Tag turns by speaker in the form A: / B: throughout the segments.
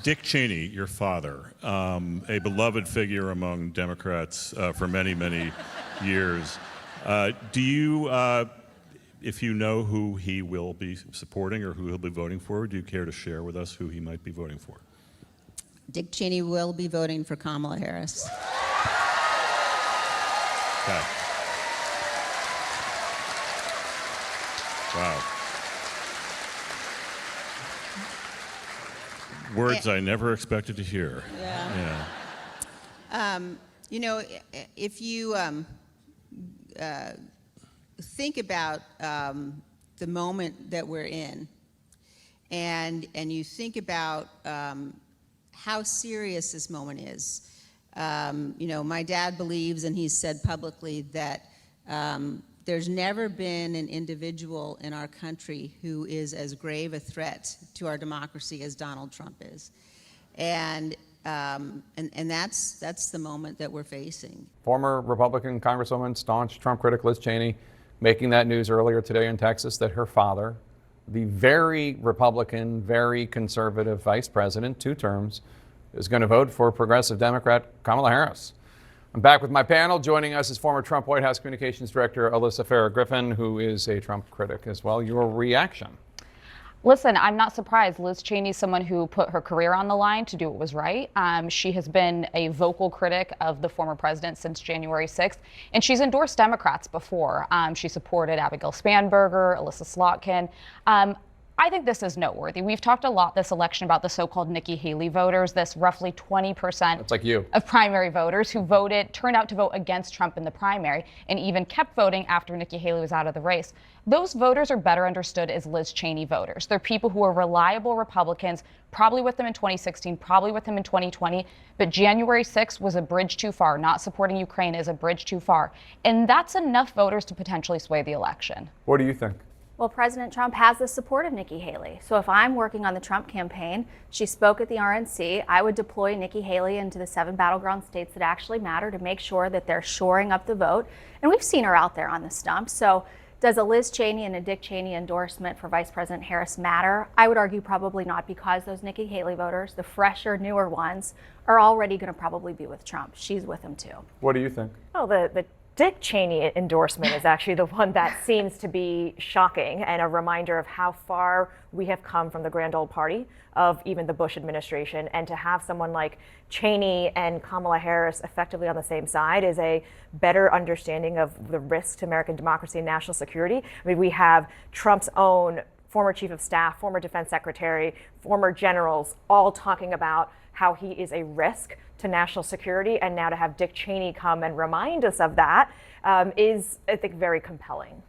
A: Dick Cheney, your father, a beloved figure among Democrats for many, many years. Do you, if you know who he will be supporting or who he'll be voting for, do you care to share with us who he might be voting for?
B: Dick Cheney will be voting for Kamala Harris.
A: Okay. Wow. Words I never expected to hear.
B: Yeah. You know, if you think about the moment that we're in, and you think about how serious this moment is. You know, my dad believes, and he's said publicly, that there's never been an individual in our country who is as grave a threat to our democracy as Donald Trump is. And that's the moment that we're facing.
C: Former Republican Congresswoman, staunch Trump critic Liz Cheney, making that news earlier today in Texas that her father, the very Republican, very conservative vice president, 2 terms, is going to vote for progressive Democrat Kamala Harris. I'm back with my panel. Joining us is former Trump White House Communications Director Alyssa Farah Griffin, who is a Trump critic as well. Your reaction?
D: Listen, I'm not surprised. Liz Cheney is someone who put her career on the line to do what was right. She has been a vocal critic of the former president since January 6th, and she's endorsed Democrats before. She supported Abigail Spanberger, Alyssa Slotkin. I think this is noteworthy. We've talked a lot this election about the so-called Nikki Haley voters, this roughly 20%
C: That's like you.
D: of primary voters who turned out to vote against Trump in the primary and even kept voting after Nikki Haley was out of the race. Those voters are better understood as Liz Cheney voters. They're people who are reliable Republicans, probably with them in 2016, probably with them in 2020, but January 6th was a bridge too far. Not supporting Ukraine is a bridge too far. And that's enough voters to potentially sway the election.
C: What do you think?
E: Well, President Trump has the support of Nikki Haley. So if I'm working on the Trump campaign, she spoke at the RNC, I would deploy Nikki Haley into the 7 battleground states that actually matter to make sure that they're shoring up the vote. And we've seen her out there on the stump. So does a Liz Cheney and a Dick Cheney endorsement for Vice President Harris matter? I would argue probably not, because those Nikki Haley voters, the fresher, newer ones, are already going to probably be with Trump. She's with him too.
C: What do you think?
F: Well, the Dick Cheney endorsement is actually the one that seems to be shocking and a reminder of how far we have come from the grand old party of even the Bush administration. And to have someone like Cheney and Kamala Harris effectively on the same side is a better understanding of the risk to American democracy and national security. I mean, we have Trump's own former chief of staff, former defense secretary, former generals, all talking about how he is a risk to national security, and now to have Dick Cheney come and remind us of that is, I think, very compelling.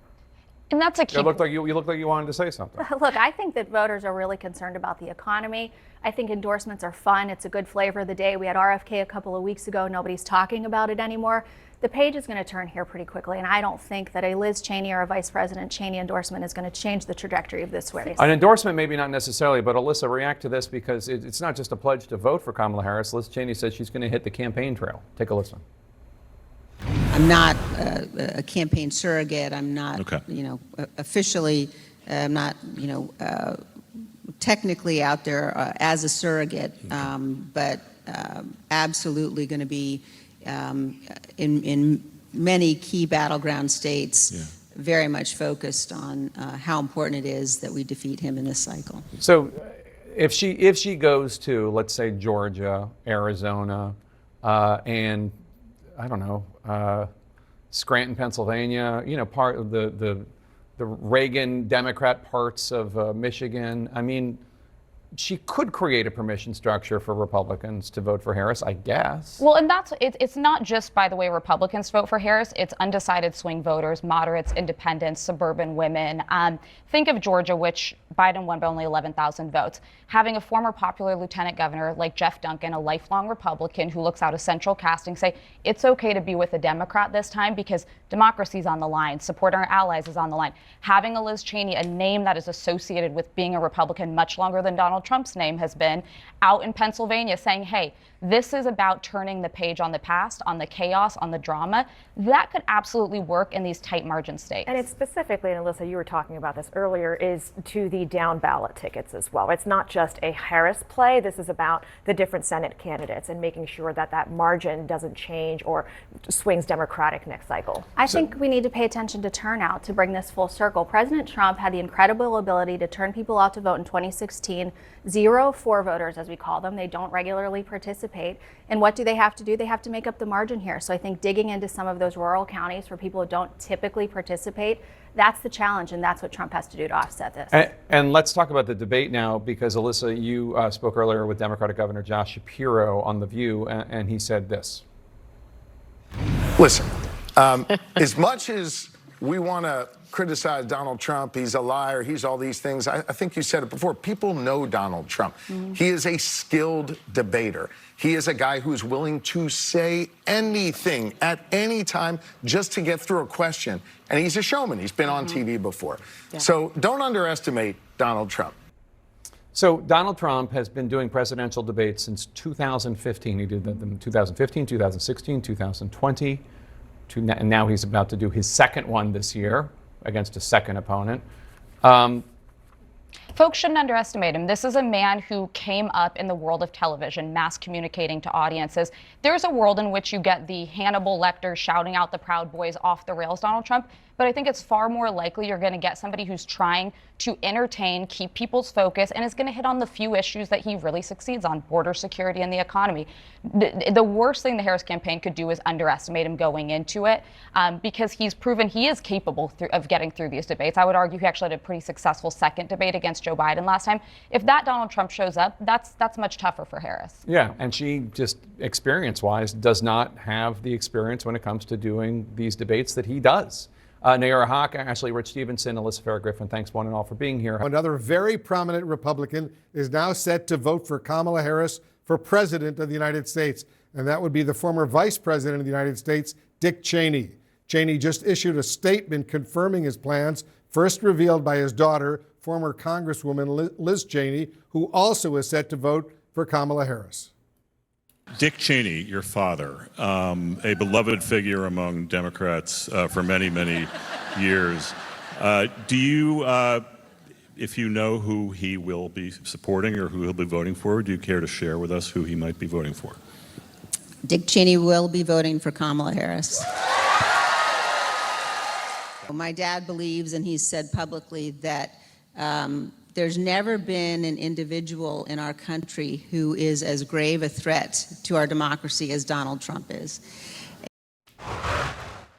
D: And that's a key.
C: You looked like you wanted to say something.
E: Look, I think that voters are really concerned about the economy. I think endorsements are fun. It's a good flavor of the day. We had RFK a couple of weeks ago. Nobody's talking about it anymore. The page is going to turn here pretty quickly, and I don't think that a Liz Cheney or a Vice President Cheney endorsement is going to change the trajectory of this race.
C: An endorsement, maybe not necessarily, but Alyssa, react to this, because it's not just a pledge to vote for Kamala Harris. Liz Cheney says she's going to hit the campaign trail. Take a listen.
B: I'm not a campaign surrogate. I'm not, officially, I'm not, technically out there as a surrogate, but absolutely going to be in many key battleground states, very much focused on how important it is that we defeat him in this cycle.
C: So if she goes to, let's say, Georgia, Arizona, and I don't know, Scranton, Pennsylvania, part of the Reagan Democrat parts of Michigan, I mean, she could create a permission structure for Republicans to vote for Harris, I guess.
D: Well, and it's not just, by the way, Republicans vote for Harris. It's undecided swing voters, moderates, independents, suburban women. Think of Georgia, which Biden won by only 11,000 votes. Having a former popular lieutenant governor like Jeff Duncan, a lifelong Republican who looks out a central casting, say it's okay to be with a Democrat this time because democracy's on the line, supporting our allies is on the line. Having a Liz Cheney, a name that is associated with being a Republican much longer than Donald Trump's name has been, out in Pennsylvania saying, hey, This is about turning the page on the past, on the chaos, on the drama. That could absolutely work in these tight margin states.
F: And it's specifically, and Alyssa, you were talking about this earlier, is to the down ballot tickets as well. It's not just a Harris play. This is about the different Senate candidates and making sure that that margin doesn't change or swings Democratic next cycle.
E: I think we need to pay attention to turnout to bring this full circle. President Trump had the incredible ability to turn people out to vote in 2016. 0-4 voters, as we call them. They don't regularly participate. And what do they have to do? They have to make up the margin here. So I think digging into some of those rural counties where people don't typically participate, that's the challenge, and that's what Trump has to do to offset this.
C: And let's talk about the debate now, because Alyssa, you spoke earlier with Democratic Governor Josh Shapiro on The View, and he said this.
G: Listen, as much as we want to criticize Donald Trump, he's a liar, he's all these things. I think you said it before. People know Donald Trump. He is a skilled debater. He is a guy who's willing to say anything at any time just to get through a question. And he's a showman. He's been on TV before. So don't underestimate Donald Trump.
C: So Donald Trump has been doing presidential debates since 2015. He did them in 2015, 2016, 2020. And now he's about to do his second one this year against a second opponent.
D: Folks shouldn't underestimate him. This is a man who came up in the world of television, mass communicating to audiences. There's a world in which you get the Hannibal Lecter shouting out the Proud Boys off the rails Donald Trump, but I think it's far more likely you're going to get somebody who's trying to entertain, keep people's focus, and is going to hit on the few issues that he really succeeds on: border security and the economy. The worst thing the Harris campaign could do is underestimate him going into it, because he's proven he is capable of getting through these debates. I would argue he actually had a pretty successful second debate against Joe Biden last time. If that Donald Trump shows up, that's much tougher for Harris.
C: Yeah, and she just experience-wise does not have the experience when it comes to doing these debates that he does. Nayara Hawk, Ashley Rich Stevenson, Alyssa Farah Griffin, thanks one and all for being here.
H: Another very prominent Republican is now set to vote for Kamala Harris for President of the United States, and that would be the former Vice President of the United States, Dick Cheney. Cheney just issued a statement confirming his plans, first revealed by his daughter, former Congresswoman Liz Cheney, who also is set to vote for Kamala Harris.
A: Dick Cheney, your father, a beloved figure among Democrats for many, many years. Do you, if you know who he will be supporting or who he'll be voting for, do you care to share with us who he might be voting for?
B: Dick Cheney will be voting for Kamala Harris. My dad believes, and he's said publicly, that there's never been an individual in our country who is as grave a threat to our democracy as Donald Trump is.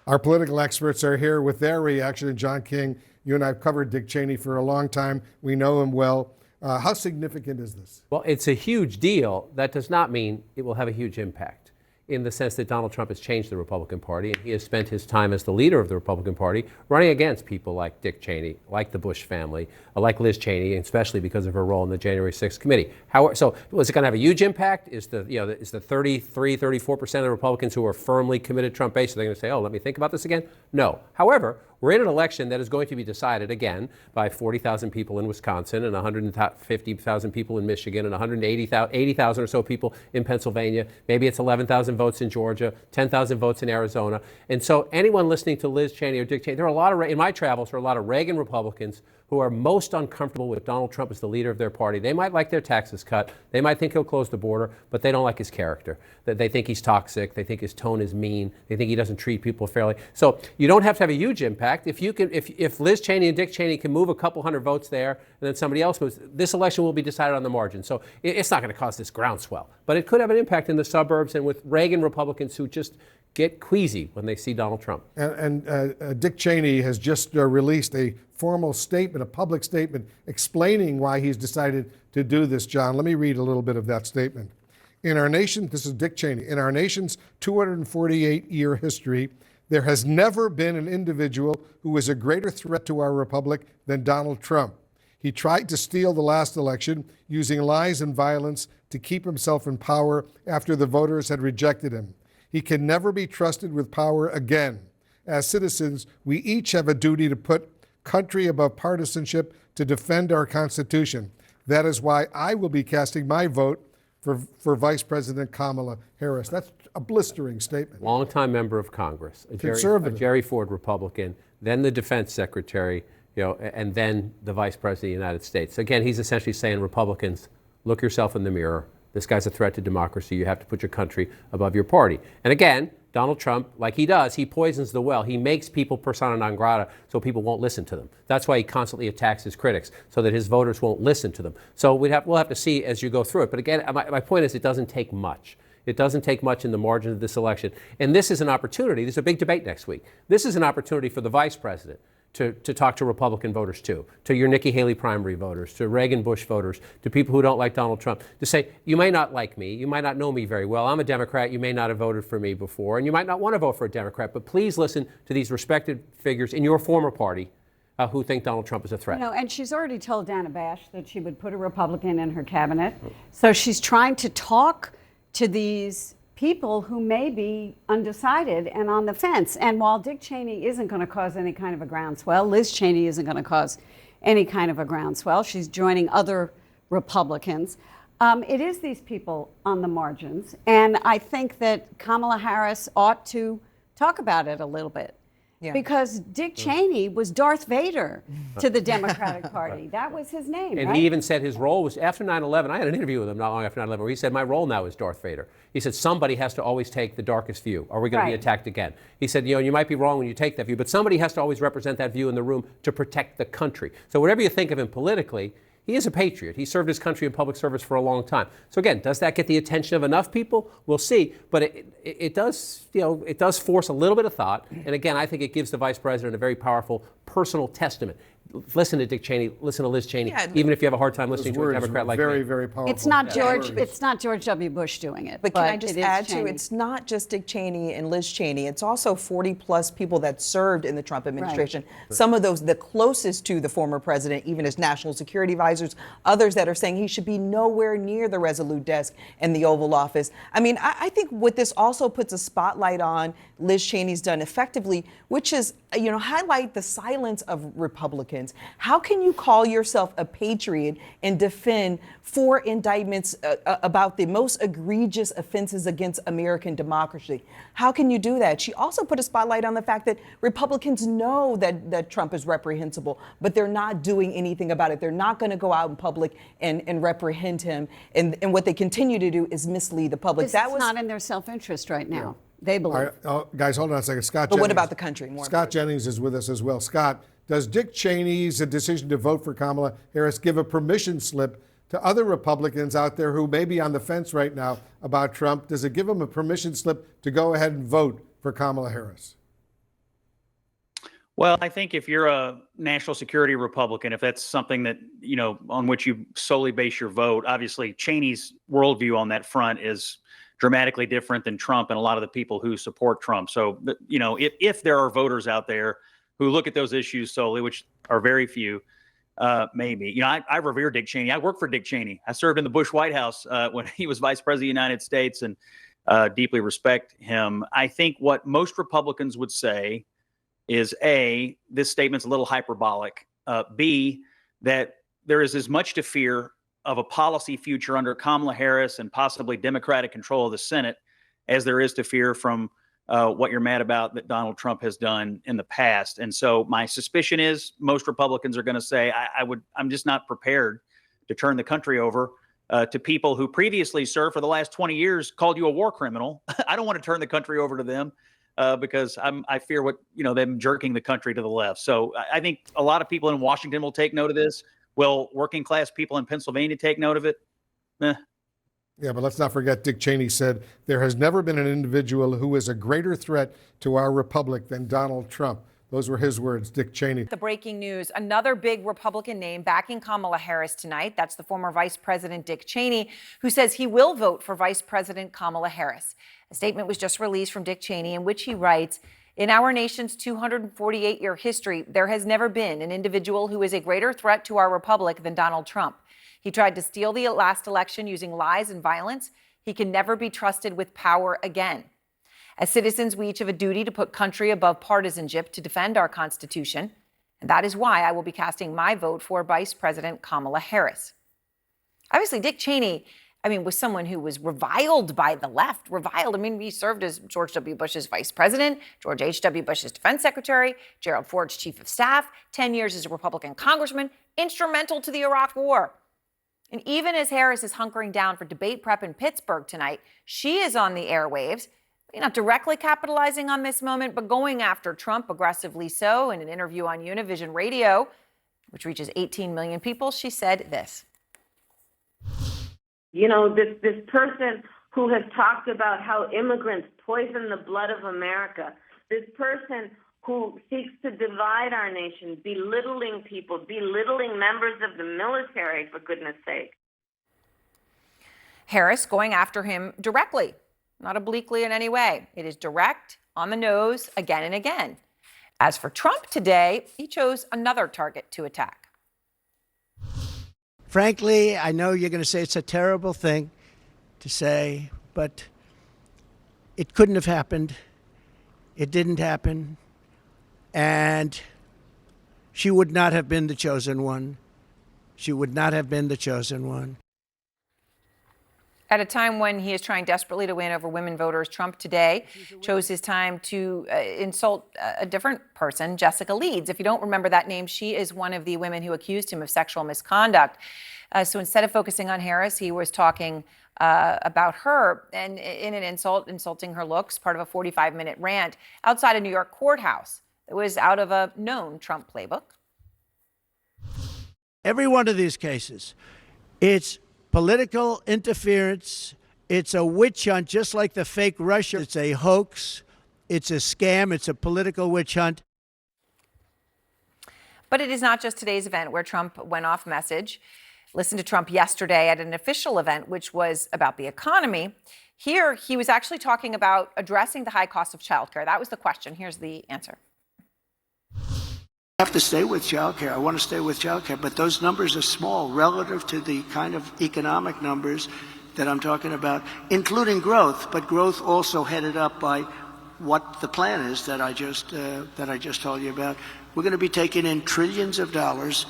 H: Our political experts are here with their reaction. And John King, you and I have covered Dick Cheney for a long time. We know him well. How significant is this?
I: Well, it's a huge deal. That does not mean it will have a huge impact, in the sense that Donald Trump has changed the Republican Party, and he has spent his time as the leader of the Republican Party running against people like Dick Cheney, like the Bush family, like Liz Cheney, especially because of her role in the January 6th committee. So is it going to have a huge impact? Is the 33, 34% of the Republicans who are firmly committed Trump base, are they going to say, oh, let me think about this again? No. However, we're in an election that is going to be decided again by 40,000 people in Wisconsin and 150,000 people in Michigan and 80,000 or so people in Pennsylvania. Maybe it's 11,000 votes in Georgia, 10,000 votes in Arizona. And so anyone listening to Liz Cheney or Dick Cheney, there are a lot of, in my travels, there are a lot of Reagan Republicans who are most uncomfortable with Donald Trump as the leader of their party. They might like their taxes cut. They might think he'll close the border, but they don't like his character. They think he's toxic. They think his tone is mean. They think he doesn't treat people fairly. So you don't have to have a huge impact. If Liz Cheney and Dick Cheney can move a couple hundred votes there, and then somebody else moves, this election will be decided on the margin. So it's not going to cause this groundswell, but it could have an impact in the suburbs and with Reagan Republicans who just get queasy when they see Donald Trump.
H: And Dick Cheney has just released a formal statement, a public statement, explaining why he's decided to do this, John. Let me read a little bit of that statement. In our nation, this is Dick Cheney, in our nation's 248-year history, there has never been an individual who is a greater threat to our republic than Donald Trump. He tried to steal the last election using lies and violence to keep himself in power after the voters had rejected him. He can never be trusted with power again. As citizens, we each have a duty to put country above partisanship, to defend our Constitution. That is why I will be casting my vote for Vice President Kamala Harris. That's a blistering statement.
I: Longtime member of Congress, a
H: Conservative.
I: Jerry Ford Republican, then the defense secretary, and then the vice president of the United States. Again, he's essentially saying, Republicans, look yourself in the mirror. This guy's a threat to democracy. You have to put your country above your party. And again, Donald Trump, like he does, he poisons the well. He makes people persona non grata so people won't listen to them. That's why he constantly attacks his critics, so that his voters won't listen to them. So we'll have to see as you go through it. But again, my point is, it doesn't take much. It doesn't take much in the margin of this election. And this is an opportunity. There's a big debate next week. This is an opportunity for the vice president to talk to Republican voters too, to your Nikki Haley primary voters, to Reagan Bush voters, to people who don't like Donald Trump, to say, you may not like me, you might not know me very well, I'm a Democrat, you may not have voted for me before, and you might not want to vote for a Democrat, but please listen to these respected figures in your former party who think Donald Trump is a threat.
J: And she's already told Dana Bash that she would put a Republican in her cabinet. So she's trying to talk to these people who may be undecided and on the fence. And while Dick Cheney isn't going to cause any kind of a groundswell, Liz Cheney isn't going to cause any kind of a groundswell. She's joining other Republicans. It is these people on the margins. And I think that Kamala Harris ought to talk about it a little bit. Yeah. Because Dick Cheney was Darth Vader to the Democratic Party. That was his name,
I: And
J: right?
I: he even said his role was, after 9/11, I had an interview with him not long after 9/11, where he said, my role now is Darth Vader. He said, somebody has to always take the darkest view. Are we going to be attacked again? He said, you might be wrong when you take that view, but somebody has to always represent that view in the room to protect the country. So whatever you think of him politically, he is a patriot. He served his country in public service for a long time. So again, does that get the attention of enough people? We'll see. But it does, it does force a little bit of thought. And again, I think it gives the vice president a very powerful personal testament. Listen to Dick Cheney. Listen to Liz Cheney. Even if you have a hard time listening to a Democrat like
H: very,
I: me.
H: very powerful.
J: It's not George. It's not George W. Bush doing it.
K: But can I just
J: it is
K: add to
J: Cheney.
K: it's not just Dick Cheney and Liz Cheney. It's also 40 plus people that served in the Trump administration. Right. Some of those the closest to the former president, even as national security advisors. Others that are saying he should be nowhere near the Resolute desk in the Oval Office. I mean, I think what this also puts a spotlight on, Liz Cheney's done effectively, which is highlight the silence of Republicans. How can you call yourself a patriot and defend 4 indictments about the most egregious offenses against American democracy? How can you do that? She also put a spotlight on the fact that Republicans know that Trump is reprehensible, but they're not doing anything about it. They're not going to go out in public and reprehend him. And what they continue to do is mislead the public.
J: This is not in their self-interest right now. They believe.
H: All right, guys, hold on a second. Scott
K: But
H: Jennings.
K: what about the country?
H: Scott Jennings is with us as well. Scott, does Dick Cheney's decision to vote for Kamala Harris give a permission slip to other Republicans out there who may be on the fence right now about Trump? Does it give them a permission slip to go ahead and vote for Kamala Harris?
L: Well, I think if you're a national security Republican, if that's something that, on which you solely base your vote, obviously Cheney's worldview on that front is dramatically different than Trump and a lot of the people who support Trump. So, if there are voters out there who look at those issues solely, which are very few, maybe. I revere Dick Cheney. I worked for Dick Cheney. I served in the Bush White House when he was vice president of the United States and deeply respect him. I think what most Republicans would say is A, this statement's a little hyperbolic. B, that there is as much to fear of a policy future under Kamala Harris and possibly Democratic control of the Senate as there is to fear from what you're mad about that Donald Trump has done in the past. And so my suspicion is most Republicans are going to say, I'm just not prepared to turn the country over to people who previously served for the last 20 years, called you a war criminal. I don't want to turn the country over to them because I fear them jerking the country to the left. So I think a lot of people in Washington will take note of this. Will working class people in Pennsylvania take note of it?
H: Yeah, but let's not forget Dick Cheney said there has never been an individual who is a greater threat to our republic than Donald Trump. Those were his words, Dick Cheney.
M: The breaking news, another big Republican name backing Kamala Harris tonight. That's the former Vice President Dick Cheney, who says he will vote for Vice President Kamala Harris. A statement was just released from Dick Cheney in which he writes, in our nation's 248-year history, there has never been an individual who is a greater threat to our republic than Donald Trump. He tried to steal the last election using lies and violence. He can never be trusted with power again. As citizens, we each have a duty to put country above partisanship to defend our Constitution. And that is why I will be casting my vote for Vice President Kamala Harris. Obviously, Dick Cheney I mean, was someone who was reviled by the left, reviled. I mean, he served as George W. Bush's vice president, George H.W. Bush's defense secretary, Gerald Ford's chief of staff, 10 years as a Republican congressman, instrumental to the Iraq War. And even as Harris is hunkering down for debate prep in Pittsburgh tonight, she is on the airwaves, not directly capitalizing on this moment, but going after Trump aggressively so. In an interview on Univision Radio, which reaches 18 million people, she said this.
N: You know, this person who has talked about how immigrants poison the blood of America, this person who seeks to divide our nation, belittling people, belittling members of the military, for goodness sake.
M: Harris going after him directly, not obliquely in any way. It is direct, on the nose, again and again. As for Trump today, he chose another target to attack.
O: Frankly, I know you're going to say it's a terrible thing to say, but it couldn't have happened. It didn't happen. And she would not have been the chosen one. She would not have been the chosen one.
M: At a time when he is trying desperately to win over women voters, Trump today chose his time to insult a different person, Jessica Leeds. If you don't remember that name, she is one of the women who accused him of sexual misconduct. So instead of focusing on Harris, he was talking about her and in an insulting her looks, part of a 45-minute rant outside a New York courthouse. It was out of a known Trump playbook.
O: Every one of these cases, it's political interference. It's a witch hunt, just like the fake Russia. It's a hoax. It's a scam. It's a political witch hunt.
M: But it is not just today's event where Trump went off message. Listen to Trump yesterday at an official event, which was about the economy. Here, he was actually talking about addressing the high cost of childcare. That was the question. Here's the answer.
O: I have to stay with childcare. I want to stay with childcare, but those numbers are small relative to the kind of economic numbers that I'm talking about, including growth, but growth also headed up by what the plan is that I just told you about. We're going to be taking in trillions of dollars,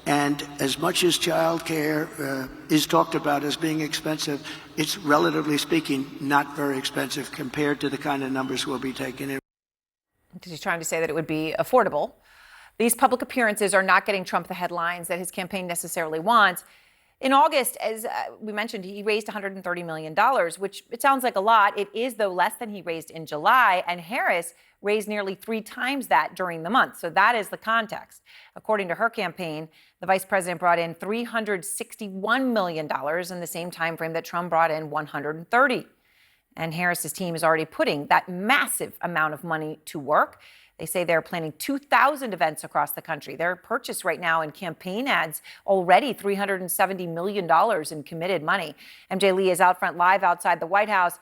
O: and as much as childcare is talked about as being expensive, it's relatively speaking not very expensive compared to the kind of numbers we'll be taking in.
M: Because he's trying to say that it would be affordable. These public appearances are not getting Trump the headlines that his campaign necessarily wants. In August, as we mentioned, he raised $130 million, which it sounds like a lot. It is, though, less than he raised in July. And Harris raised nearly 3 times that during the month. So that is the context. According to her campaign, the vice president brought in $361 million in the same time frame that Trump brought in $130. And Harris's team is already putting that massive amount of money to work. They say they're planning 2,000 events across the country. Their purchase right now in campaign ads already $370 million in committed money. MJ Lee is out front live outside the White House.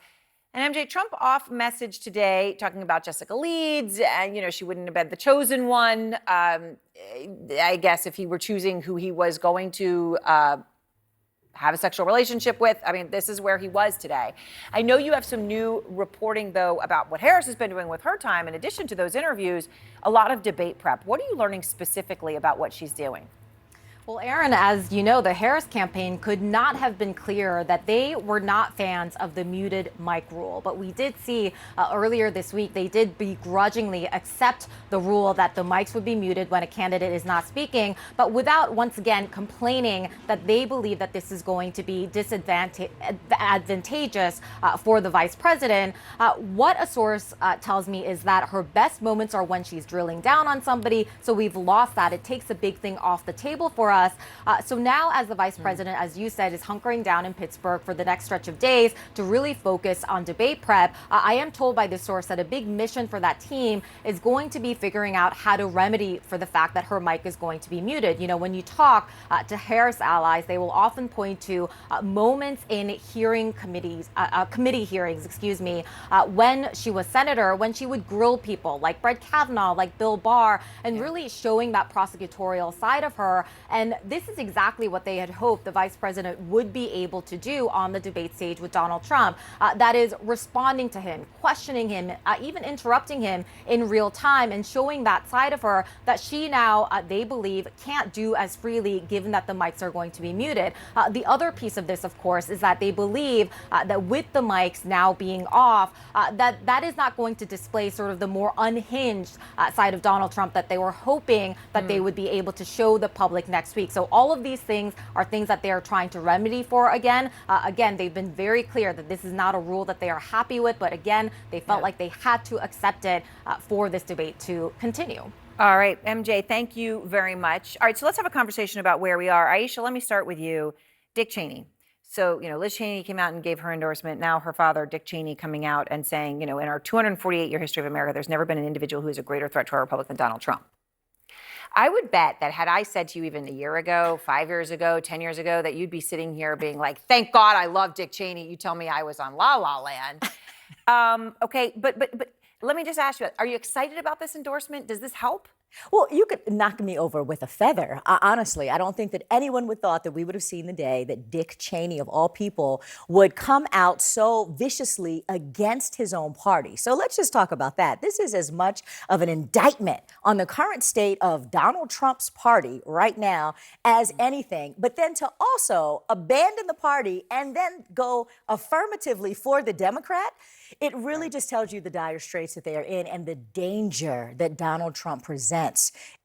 M: And MJ, Trump off message today talking about Jessica Leeds, and she wouldn't have been the chosen one. I guess if he were choosing who he was going to have a sexual relationship with. I mean, this is where he was today. I know you have some new reporting, though, about what Harris has been doing with her time. In addition to those interviews, a lot of debate prep. What are you learning specifically about what she's doing?
D: Well, Aaron, as you know, the Harris campaign could not have been clearer that they were not fans of the muted mic rule. But we did see earlier this week, they did begrudgingly accept the rule that the mics would be muted when a candidate is not speaking, but without once again complaining that they believe that this is going to be advantageous for the vice president. What a source tells me is that her best moments are when she's drilling down on somebody. So we've lost that. It takes a big thing off the table for us. So now, as the vice president, as you said, is hunkering down in Pittsburgh for the next stretch of days to really focus on debate prep, I am told by this source that a big mission for that team is going to be figuring out how to remedy for the fact that her mic is going to be muted. When you talk to Harris allies, they will often point to moments in committee hearings, when she was senator, when she would grill people like Brett Kavanaugh, like Bill Barr, and really showing that prosecutorial side of her. And
E: And this is exactly what they had hoped the vice president would be able to do on the debate stage with Donald Trump. That is responding to him, questioning him, even interrupting him in real time, and showing that side of her that she now, they believe, can't do as freely given that the mics are going to be muted. The other piece of this, of course, is that they believe that with the mics now being off, that is not going to display sort of the more unhinged side of Donald Trump that they were hoping that they would be able to show the public next week. So all of these things are things that they are trying to remedy for again. Again, they've been very clear that this is not a rule that they are happy with, but again, they felt like they had to accept it for this debate to continue.
M: All right, MJ, thank you very much. All right, so let's have a conversation about where we are. Aisha, let me start with you. Dick Cheney. So, Liz Cheney came out and gave her endorsement. Now her father, Dick Cheney, coming out and saying, in our 248-year history of America, there's never been an individual who is a greater threat to our republic than Donald Trump. I would bet that had I said to you even a year ago, 5 years ago, 10 years ago, that you'd be sitting here being like, thank God I love Dick Cheney. You tell me I was on La La Land. Okay, but let me just ask you, are you excited about this endorsement? Does this help?
P: Well, you could knock me over with a feather. Honestly, I don't think that anyone would thought that we would have seen the day that Dick Cheney, of all people, would come out so viciously against his own party. So let's just talk about that. This is as much of an indictment on the current state of Donald Trump's party right now as anything. But then to also abandon the party and then go affirmatively for the Democrat, it really just tells you the dire straits that they are in and the danger that Donald Trump presents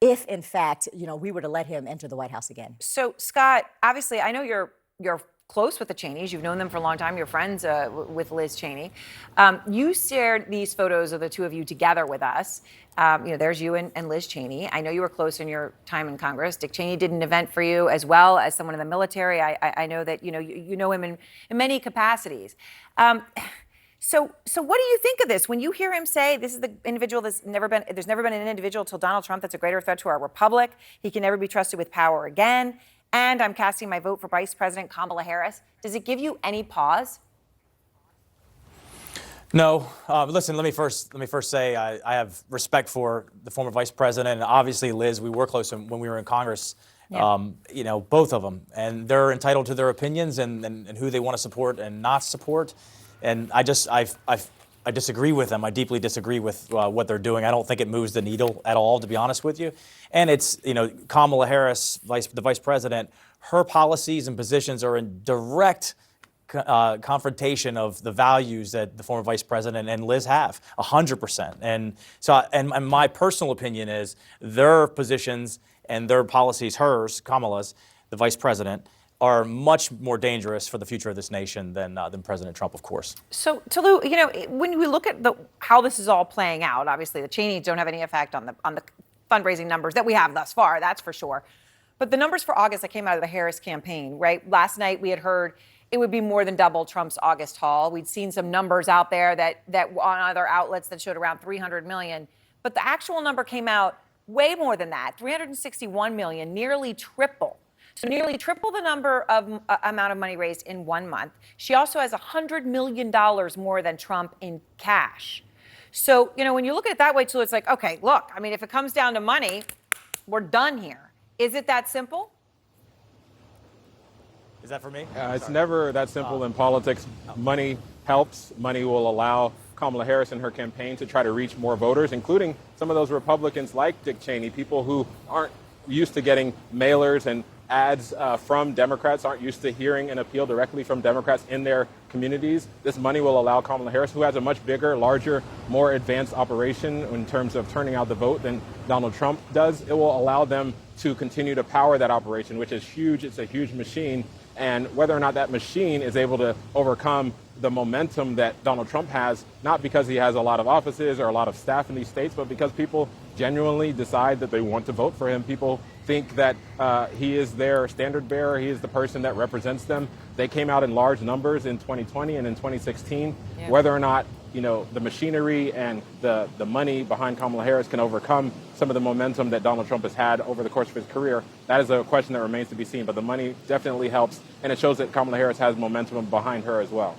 P: if, in fact, we were to let him enter the White House again.
M: So, Scott, obviously, I know you're close with the Cheneys. You've known them for a long time. You're friends with Liz Cheney. You shared these photos of the two of you together with us. There's you and Liz Cheney. I know you were close in your time in Congress. Dick Cheney did an event for you as well as someone in the military. I know that you know him in many capacities. So what do you think of this? When you hear him say this is the individual there's never been an individual till Donald Trump that's a greater threat to our republic. He can never be trusted with power again. And I'm casting my vote for Vice President Kamala Harris. Does it give you any pause?
Q: No. Listen, let me first say I have respect for the former vice president and obviously Liz. We were close when we were in Congress. Yeah. Both of them, and they're entitled to their opinions and who they want to support and not support. And I disagree with them. I deeply disagree with what they're doing. I don't think it moves the needle at all, to be honest with you. And it's, Kamala Harris, the vice president, her policies and positions are in direct confrontation of the values that the former vice president and Liz have, 100%. And so, and my personal opinion is their positions and their policies, hers, Kamala's, the vice president, are much more dangerous for the future of this nation than President Trump, of course.
M: So, Tolu, when we look at how this is all playing out, obviously the Cheneys don't have any effect on the fundraising numbers that we have thus far, that's for sure. But the numbers for August that came out of the Harris campaign, right? Last night we had heard it would be more than double Trump's August haul. We'd seen some numbers out there that on other outlets that showed around 300 million. But the actual number came out way more than that, 361 million, nearly triple. So nearly triple the number of amount of money raised in 1 month. She also has $100 million more than Trump in cash. So, when you look at it that way, too, it's like, okay, look, I mean, if it comes down to money, we're done here. Is it that simple?
Q: Is that for me?
R: It's never that simple in politics. Money helps. Money will allow Kamala Harris and her campaign to try to reach more voters, including some of those Republicans like Dick Cheney, people who aren't used to getting mailers and ads from Democrats, aren't used to hearing an appeal directly from Democrats in their communities. This money will allow Kamala Harris, who has a much bigger, larger, more advanced operation in terms of turning out the vote than Donald Trump does. It will allow them to continue to power that operation, which is huge. It's a huge machine. And whether or not that machine is able to overcome the momentum that Donald Trump has, not because he has a lot of offices or a lot of staff in these states, but because people genuinely decide that they want to vote for him. People think that he is their standard bearer. He is the person that represents them. They came out in large numbers in 2020 and in 2016. Yeah. Whether or not the machinery and the money behind Kamala Harris can overcome some of the momentum that Donald Trump has had over the course of his career, that is a question that remains to be seen. But the money definitely helps, and it shows that Kamala Harris has momentum behind her as well.